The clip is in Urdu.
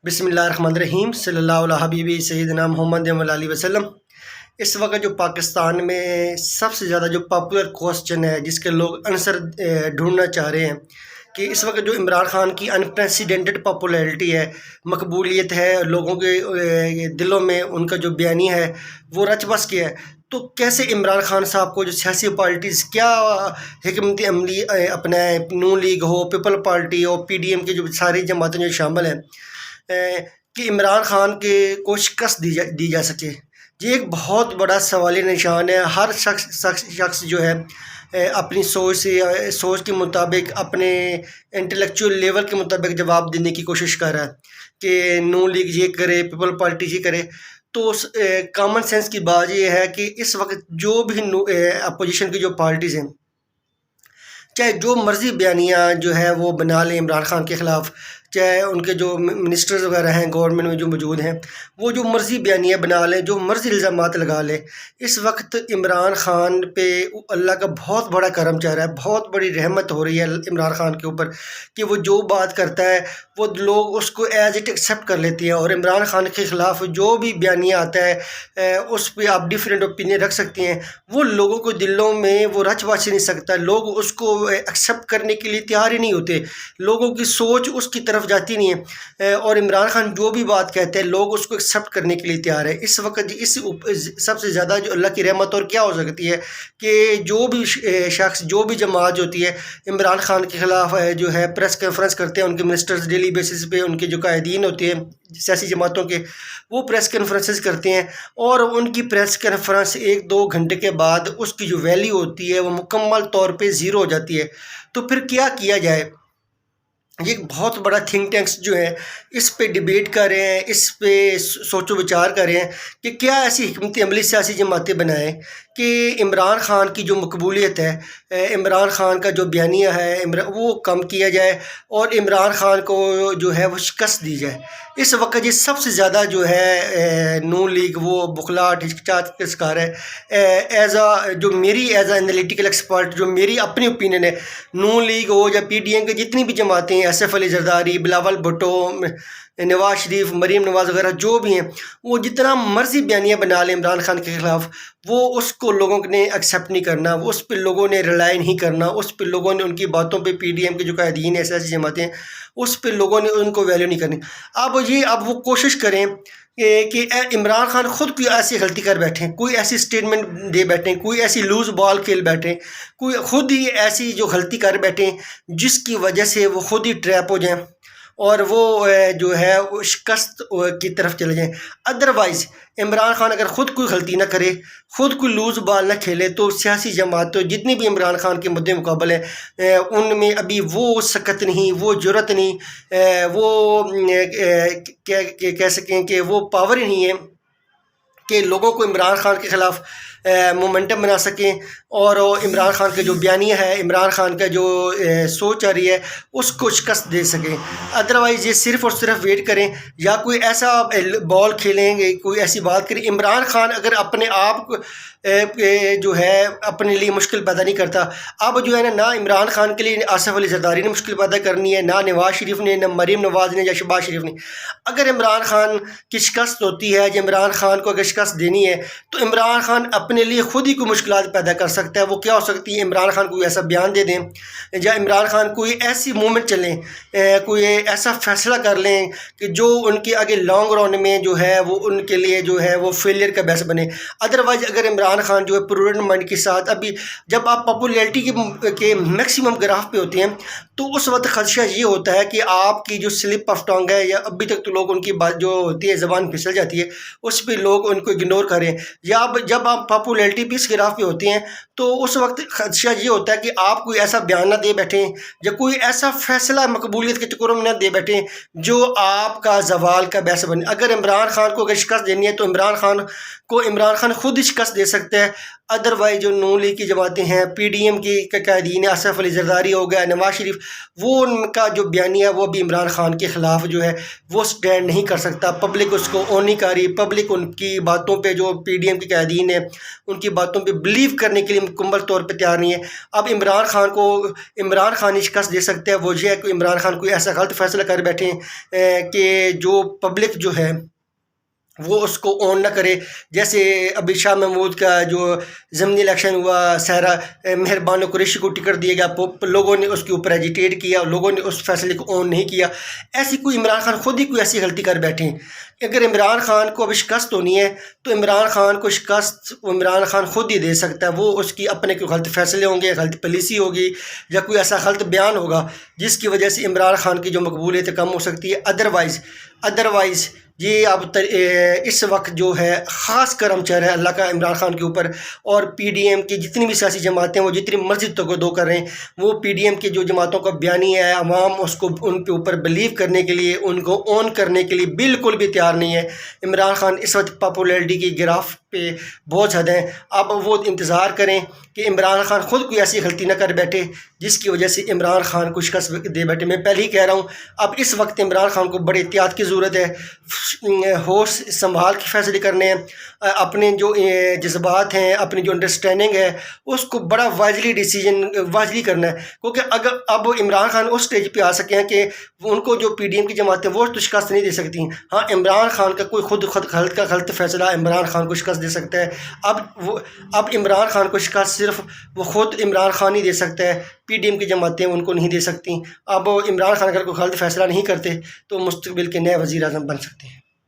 بسم اللہ الرحمن الرحیم صلی اللہ علیہ حبیبی سیدنا محمد علیہ وسلم۔ اس وقت جو پاکستان میں سب سے زیادہ جو پاپولر کوسچن ہے جس کے لوگ آنسر ڈھونڈنا چاہ رہے ہیں کہ اس وقت جو عمران خان کی انپریسیڈنٹڈ پاپولیرٹی ہے، مقبولیت ہے، لوگوں کے دلوں میں ان کا جو بیانی ہے وہ رچ بس گیا ہے، تو کیسے عمران خان صاحب کو جو سیاسی پارٹیز کیا حکمت عملی اپنائیں، نون لیگ ہو، پیپل پارٹی ہو، پی ڈی ایم کی جو ساری جماعتیں جو شامل ہیں، کہ عمران خان کے کو شکست دی جا سکے۔ یہ ایک بہت بڑا سوالی نشان ہے۔ ہر شخص جو ہے اپنی سوچ کے مطابق، اپنے انٹلیکچوئل لیول کے مطابق جواب دینے کی کوشش کر رہا ہے کہ نون لیگ یہ کرے، پیپل پارٹی یہ کرے۔ تو کامن سینس کی بات یہ ہے کہ اس وقت جو بھی اپوزیشن کی جو پارٹیز ہیں، چاہے جو مرضی بیانیہ جو ہے وہ بنا لیں عمران خان کے خلاف، چاہے ان کے جو منسٹرز وغیرہ ہیں گورنمنٹ میں جو موجود ہیں وہ جو مرضی بیانیہ بنا لیں، جو مرضی الزامات لگا لیں، اس وقت عمران خان پہ اللہ کا بہت بڑا کرم چاہ رہا ہے، بہت بڑی رحمت ہو رہی ہے عمران خان کے اوپر کہ وہ جو بات کرتا ہے وہ لوگ اس کو ایز اٹ ایکسیپٹ کر لیتے ہیں، اور عمران خان کے خلاف جو بھی بیانیہ آتا ہے اس پہ آپ ڈیفرینٹ اوپینین رکھ سکتے ہیں، وہ لوگوں کو دلوں میں وہ رچ بس نہیں سکتا، لوگ اس کو ایکسیپٹ کرنے کے لیے تیار ہی نہیں ہوتے، لوگوں کی سوچ اس کی طرف جاتی نہیں ہے، اور عمران خان جو بھی بات کہتے ہیں لوگ اس کو ایکسیپٹ کرنے کے لیے تیار ہے۔ اس وقت اس سب سے زیادہ جو اللہ کی رحمت اور کیا ہو سکتی ہے کہ جو بھی شخص، جو بھی جماعت ہوتی ہے عمران خان کے خلاف جو ہے پریس کانفرنس کرتے ہیں، ان کے منسٹرز ڈیلی بیسس پہ، ان کے جو قائدین ہوتے ہیں سیاسی جماعتوں کے، وہ پریس کانفرنسز کرتے ہیں، اور ان کی پریس کانفرنس 1-2 گھنٹے کے بعد اس کی جو ویلیو ہوتی ہے وہ مکمل طور پہ زیرو ہو جاتی ہے۔ تو پھر کیا جائے؟ یہ بہت بڑا تھنک ٹینکس جو ہے اس پہ ڈیبیٹ کر رہے ہیں، اس پہ سوچ و بچار کر رہے ہیں کہ کیا ایسی حکمت عملی سیاسی جماعتیں بنائیں کہ عمران خان کی جو مقبولیت ہے، عمران خان کا جو بیانیہ ہے وہ کم کیا جائے، اور عمران خان کو جو ہے وہ شکست دی جائے۔ اس وقت یہ سب سے زیادہ جو ہے نون لیگ وہ بخلاہٹ ہچکچاہٹ کا شکار ہے۔ جو میری ایز اے انالیٹیکل ایکسپرٹ، جو میری اپنی اوپینین ہے، نون لیگ ہو یا پی ڈی ایم کے جتنی بھی جماعتیں ہیں، آصف علی زرداری، بلاول بھٹو، نواز شریف، مریم نواز وغیرہ جو بھی ہیں، وہ جتنا مرضی بیانیہ بنا لیں عمران خان کے خلاف، وہ اس کو لوگوں نے ایکسیپٹ نہیں کرنا، وہ اس پہ لوگوں نے ریلائی نہیں کرنا، اس پہ لوگوں نے ان کی باتوں پہ، پی ڈی ایم کے جو قائدین ہیں سیاسی جماعتیں ہیں اس پہ لوگوں نے ان کو ویلیو نہیں کرنی۔ اب وہ کوشش کریں کہ عمران خان خود کوئی ایسی غلطی کر بیٹھیں، کوئی ایسی سٹیٹمنٹ دے بیٹھیں، کوئی ایسی لوز بال کھیل بیٹھیں، کوئی خود ہی ایسی جو غلطی کر بیٹھیں جس کی وجہ سے وہ خود ہی ٹریپ ہو جائیں اور وہ جو ہے وہ شکست کی طرف چلے جائیں۔ ادروائز عمران خان اگر خود کوئی غلطی نہ کرے، خود کوئی لوز بال نہ کھیلے، تو سیاسی جماعتیں جتنی بھی عمران خان کے مد مقابل ہیں ان میں ابھی وہ سکت نہیں، وہ جرأت نہیں، وہ کہہ سکیں کہ وہ پاور ہی نہیں ہے کہ لوگوں کو عمران خان کے خلاف مومنٹم بنا سکیں، اور عمران خان کا جو بیانیہ ہے، عمران خان کا جو سوچ آ رہی ہے اس کو شکست دے سکیں۔ ادروائز یہ صرف اور صرف ویٹ کریں، یا کوئی ایسا بال کھیلیں گے، کوئی ایسی بات کریں۔ عمران خان اگر اپنے آپ جو ہے اپنے لیے مشکل پیدا نہیں کرتا، اب جو ہے نہ عمران خان کے لیے آصف علی زرداری نے مشکل پیدا کرنی ہے، نہ نواز شریف نے، نہ مریم نواز نے، یا شہباز شریف نے۔ اگر عمران خان کی شکست ہوتی ہے، یا عمران خان کو اگر شکست دینی ہے، تو عمران خان اپنے لیے خود ہی کوئی مشکلات پیدا کر سکتا ہے۔ وہ کیا ہو سکتی ہے؟ عمران خان کوئی ایسا بیان دے دیں، یا عمران خان کوئی ایسی موومنٹ چلیں، کوئی ایسا فیصلہ کر لیں کہ جو ان کے آگے لانگ رن میں جو ہے وہ ان کے لیے جو ہے وہ فیلئر کا باعث بنے۔ ادروائز اگر عمران خان جو ہے پروڈنٹ مائنڈ کے ساتھ، ابھی جب آپ پاپولیرٹی کے میکسیمم گراف پہ ہوتے ہیں تو اس وقت خدشہ یہ ہوتا ہے کہ آپ کی جو سلپ آف ٹانگ ہے، یا ابھی تک تو لوگ ان کی بات جو ہوتی ہے زبان پھسل جاتی ہے، اس پہ لوگ ان کو اگنور کریں، یا جب آپ پاپولیرٹی پہ اس گراف پہ ہوتے ہیں تو اس وقت خدشہ یہ ہوتا ہے کہ آپ کوئی ایسا بیان نہ دے بیٹھیں، یا کوئی ایسا فیصلہ مقبولیت کے چکروں میں نہ دے بیٹھیں جو آپ کا زوال کا باعث بنے۔ اگر عمران خان کو اگر شکست دینی ہے تو عمران خان خود ہی شکست دے سکتا ہے۔ ادروائز جو نون لیگ کی جماعتیں ہیں، پی ڈی ایم کی قائدین، آصف علی زرداری ہو گیا، نواز شریف، وہ ان کا جو بیانیہ ہے وہ بھی عمران خان کے خلاف جو ہے وہ سٹینڈ نہیں کر سکتا۔ پبلک اس کو اون نہیں کر رہی، پبلک ان کی باتوں پہ، جو پی ڈی ایم کی قائدین ہیں ان کی باتوں پہ بلیو کرنے کے لیے مکمل طور پہ تیار نہیں ہے۔ اب عمران خان ہی شکست دے سکتا ہے، وہ یہ ہے کہ عمران خان کوئی ایسا غلط فیصلہ کر بیٹھیں کہ جو پبلک جو ہے وہ اس کو اون نہ کرے، جیسے ابھی شاہ محمود کا جو ضمنی الیکشن ہوا، صحرا مہربان قریشی کو ٹکٹ دیا گیا، لوگوں نے اس کے اوپر ایجیٹیٹ کیا، لوگوں نے اس فیصلے کو اون نہیں کیا۔ ایسی کوئی عمران خان خود ہی کوئی ایسی غلطی کر بیٹھیں، اگر عمران خان کو ابھی شکست ہونی ہے تو عمران خان کو شکست عمران خان خود ہی دے سکتا ہے۔ وہ اس کی اپنے کوئی غلط فیصلے ہوں گے، غلط پالیسی ہوگی، یا کوئی ایسا غلط بیان ہوگا جس کی وجہ سے عمران خان کی جو مقبولیت کم ہو سکتی ہے۔ ادروائز یہ اب اس وقت جو ہے خاص کرم چل رہا ہے اللہ کا عمران خان کے اوپر، اور پی ڈی ایم کی جتنی بھی سیاسی جماعتیں وہ جتنی مرضی تگدو کر رہے ہیں، وہ پی ڈی ایم کی جو جماعتوں کا بیانی ہے، عوام اس کو ان کے اوپر بلیو کرنے کے لیے، ان کو اون کرنے کے لیے بالکل بھی تیار نہیں ہے۔ عمران خان اس وقت پاپولیرٹی کی گراف پہ بہت زیادہ ہیں۔ اب وہ انتظار کریں کہ عمران خان خود کوئی ایسی غلطی نہ کر بیٹھے جس کی وجہ سے عمران خان کو شکست دے بیٹھے۔ میں پہلے ہی کہہ رہا ہوں، اب اس وقت عمران خان کو بڑے احتیاط کی ضرورت ہے، ہوش سنبھال کے فیصلے کرنے ہیں، اپنے جو جذبات ہیں، اپنی جو انڈرسٹینڈنگ ہے اس کو بڑا وائزلی کرنا ہے، کیونکہ اگر اب عمران خان اس سٹیج پہ آ سکے ہیں کہ ان کو جو پی ڈی ایم کی جماعتیں وہ تو شکست نہیں دے سکتی، ہاں عمران خان کا کوئی خود غلط فیصلہ عمران خان کو شکست دے سکتا ہے۔ اب عمران خان کو شکست صرف وہ خود عمران خان ہی دے سکتا ہے، پی ڈی ایم کی جماعتیں ان کو نہیں دے سکتی۔ اب عمران خان اگر کوئی غلط فیصلہ نہیں کرتے تو مستقبل کے نئے وزیر اعظم بن سکتے ہیں۔